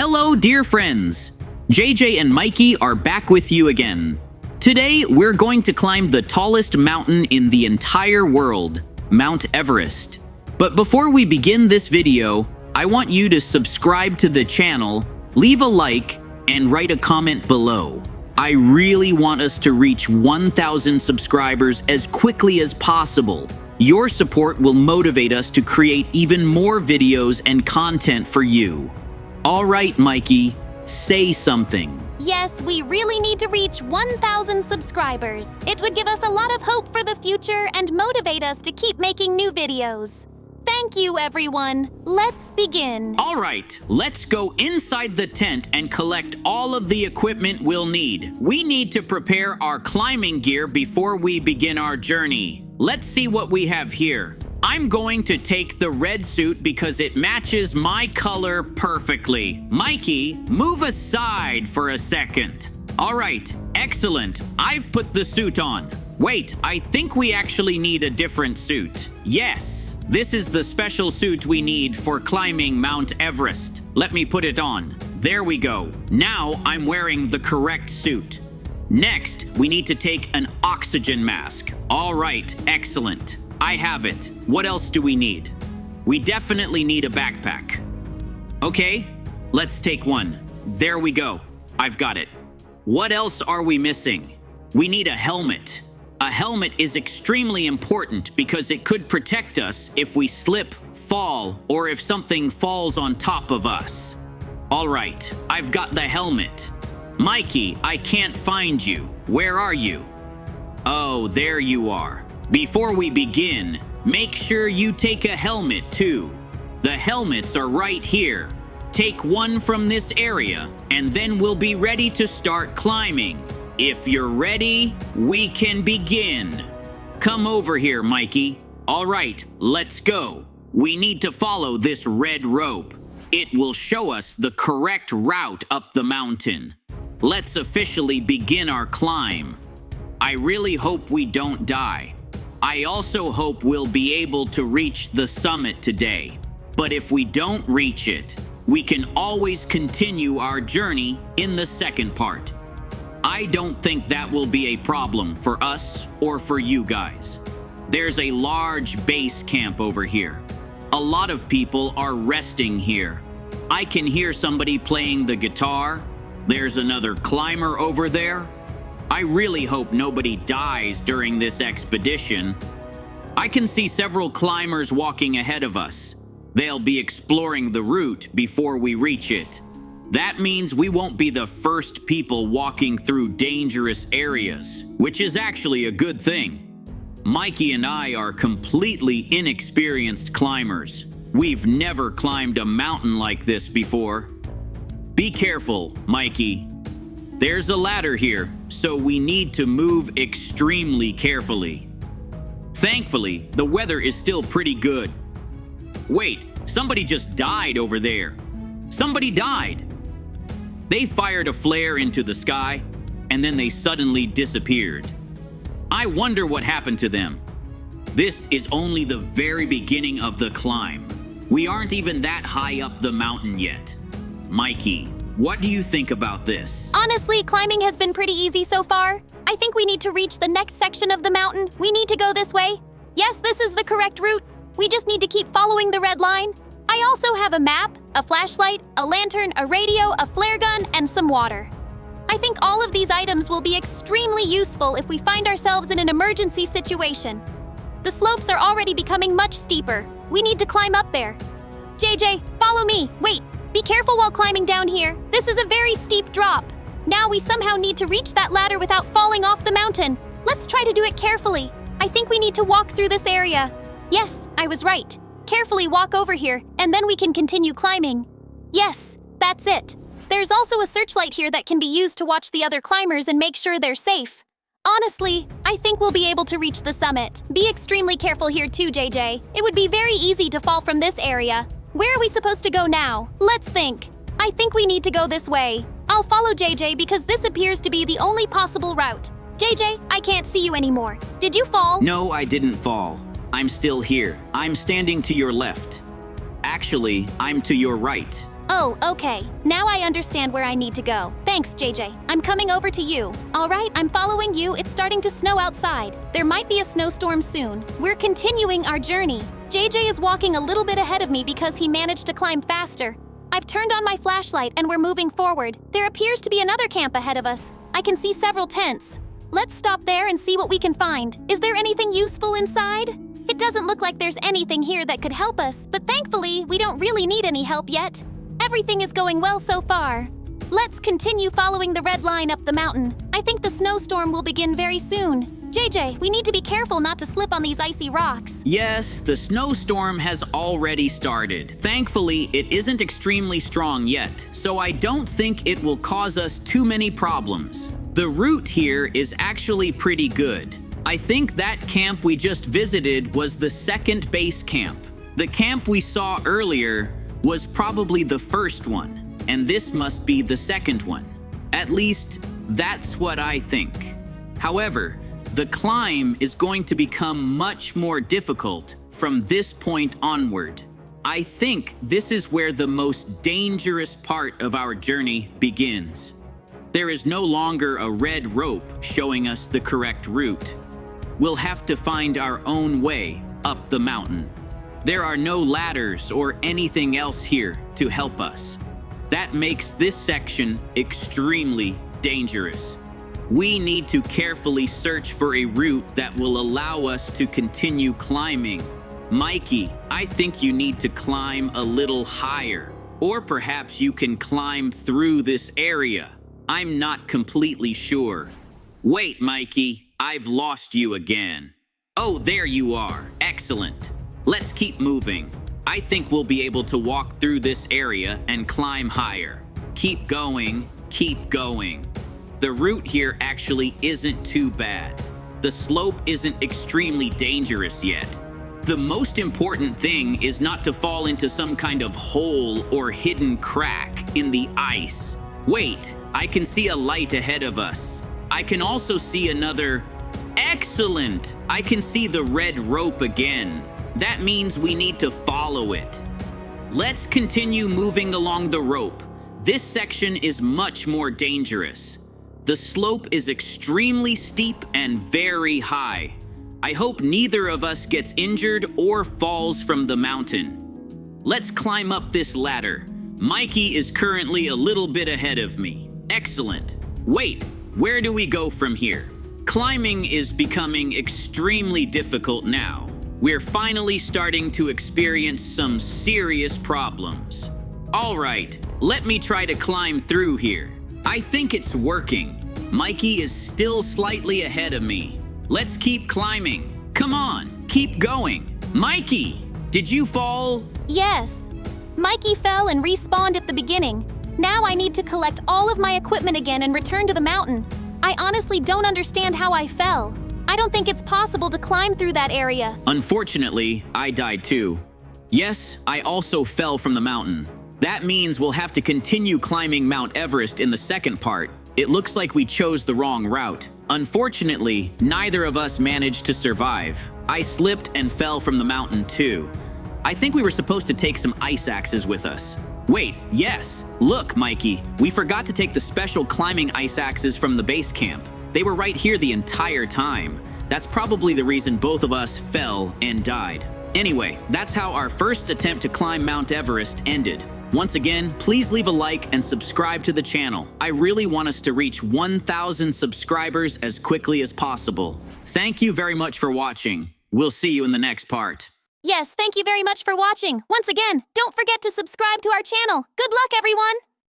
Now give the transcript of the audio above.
Hello, dear friends! JJ and Mikey are back with you again. Today, we're going to climb the tallest mountain in the entire world, Mount Everest. But before we begin this video, I want you to subscribe to the channel, leave a like, and write a comment below. I really want us to reach 1,000 subscribers as quickly as possible. Your support will motivate us to create even more videos and content for you. All right, Mikey, say something. Yes, we really need to reach 1,000 subscribers. It would give us a lot of hope for the future and motivate us to keep making new videos. Thank you, everyone. Let's begin. All right, let's go inside the tent and collect all of the equipment we'll need. We need to prepare our climbing gear before we begin our journey. Let's see what we have here. I'm going to take the red suit because it matches my color perfectly. Mikey, move aside for a second. All right, excellent. I've put the suit on. Wait, I think we actually need a different suit. Yes, this is the special suit we need for climbing Mount Everest. Let me put it on. There we go. Now I'm wearing the correct suit. Next, we need to take an oxygen mask. All right, excellent. I have it. What else do we need? We definitely need a backpack. Okay, let's take one. There we go. I've got it. What else are we missing? We need a helmet. A helmet is extremely important because it could protect us if we slip, fall, or if something falls on top of us. All right, I've got the helmet. Mikey, I can't find you. Where are you? Oh, there you are. Before we begin, make sure you take a helmet too. The helmets are right here. Take one from this area, and then we'll be ready to start climbing. If you're ready, we can begin. Come over here, Mikey. All right, let's go. We need to follow this red rope. It will show us the correct route up the mountain. Let's officially begin our climb. I really hope we don't die. I also hope we'll be able to reach the summit today. But if we don't reach it, we can always continue our journey in the second part. I don't think that will be a problem for us or for you guys. There's a large base camp over here. A lot of people are resting here. I can hear somebody playing the guitar. There's another climber over there. I really hope nobody dies during this expedition. I can see several climbers walking ahead of us. They'll be exploring the route before we reach it. That means we won't be the first people walking through dangerous areas, which is actually a good thing. Mikey and I are completely inexperienced climbers. We've never climbed a mountain like this before. Be careful, Mikey. There's a ladder here, so we need to move extremely carefully. Thankfully, the weather is still pretty good. Wait, somebody just died over there. Somebody died. They fired a flare into the sky, and then they suddenly disappeared. I wonder what happened to them. This is only the very beginning of the climb. We aren't even that high up the mountain yet. Mikey, what do you think about this? Honestly, climbing has been pretty easy so far. I think we need to reach the next section of the mountain. We need to go this way. Yes, this is the correct route. We just need to keep following the red line. I also have a map, a flashlight, a lantern, a radio, a flare gun, and some water. I think all of these items will be extremely useful if we find ourselves in an emergency situation. The slopes are already becoming much steeper. We need to climb up there. JJ, follow me. Wait. Be careful while climbing down here. This is a very steep drop. Now we somehow need to reach that ladder without falling off the mountain. Let's try to do it carefully. I think we need to walk through this area. Yes, I was right. Carefully walk over here, and then we can continue climbing. Yes, that's it. There's also a searchlight here that can be used to watch the other climbers and make sure they're safe. Honestly, I think we'll be able to reach the summit. Be extremely careful here too, JJ. It would be very easy to fall from this area. Where are we supposed to go now? Let's think. I think we need to go this way. I'll follow JJ because this appears to be the only possible route. JJ, I can't see you anymore. Did you fall? No, I didn't fall. I'm still here. I'm standing to your left. Actually, I'm to your right. Oh, okay. Now I understand where I need to go. Thanks, JJ. I'm coming over to you. All right, I'm following you. It's starting to snow outside. There might be a snowstorm soon. We're continuing our journey. JJ is walking a little bit ahead of me because he managed to climb faster. I've turned on my flashlight and we're moving forward. There appears to be another camp ahead of us. I can see several tents. Let's stop there and see what we can find. Is there anything useful inside? It doesn't look like there's anything here that could help us, but thankfully, we don't really need any help yet. Everything is going well so far. Let's continue following the red line up the mountain. I think the snowstorm will begin very soon. JJ, we need to be careful not to slip on these icy rocks. Yes, the snowstorm has already started. Thankfully, it isn't extremely strong yet, so I don't think it will cause us too many problems. The route here is actually pretty good. I think that camp we just visited was the second base camp. The camp we saw earlier was probably the first one, and this must be the second one. At least, that's what I think. However, the climb is going to become much more difficult from this point onward. I think this is where the most dangerous part of our journey begins. There is no longer a red rope showing us the correct route. We'll have to find our own way up the mountain. There are no ladders or anything else here to help us. That makes this section extremely dangerous. We need to carefully search for a route that will allow us to continue climbing. Mikey, I think you need to climb a little higher, or perhaps you can climb through this area. I'm not completely sure. Wait, Mikey, I've lost you again. Oh, there you are. Excellent. Let's keep moving. I think we'll be able to walk through this area and climb higher. Keep going, keep going. The route here actually isn't too bad. The slope isn't extremely dangerous yet. The most important thing is not to fall into some kind of hole or hidden crack in the ice. Wait, I can see a light ahead of us. I can also see another... Excellent! I can see the red rope again. That means we need to follow it. Let's continue moving along the rope. This section is much more dangerous. The slope is extremely steep and very high. I hope neither of us gets injured or falls from the mountain. Let's climb up this ladder. Mikey is currently a little bit ahead of me. Excellent. Wait, where do we go from here? Climbing is becoming extremely difficult now. We're finally starting to experience some serious problems. All right, let me try to climb through here. I think it's working. Mikey is still slightly ahead of me. Let's keep climbing. Come on, keep going. Mikey, did you fall? Yes. Mikey fell and respawned at the beginning. Now I need to collect all of my equipment again and return to the mountain. I honestly don't understand how I fell. I don't think it's possible to climb through that area. Unfortunately, I died too. Yes, I also fell from the mountain. That means we'll have to continue climbing Mount Everest in the second part. It looks like we chose the wrong route. Unfortunately, neither of us managed to survive. I slipped and fell from the mountain too. I think we were supposed to take some ice axes with us. Wait, yes. Look, Mikey, we forgot to take the special climbing ice axes from the base camp. They were right here the entire time. That's probably the reason both of us fell and died. Anyway, that's how our first attempt to climb Mount Everest ended. Once again, please leave a like and subscribe to the channel. I really want us to reach 1,000 subscribers as quickly as possible. Thank you very much for watching. We'll see you in the next part. Yes, thank you very much for watching. Once again, don't forget to subscribe to our channel. Good luck, everyone!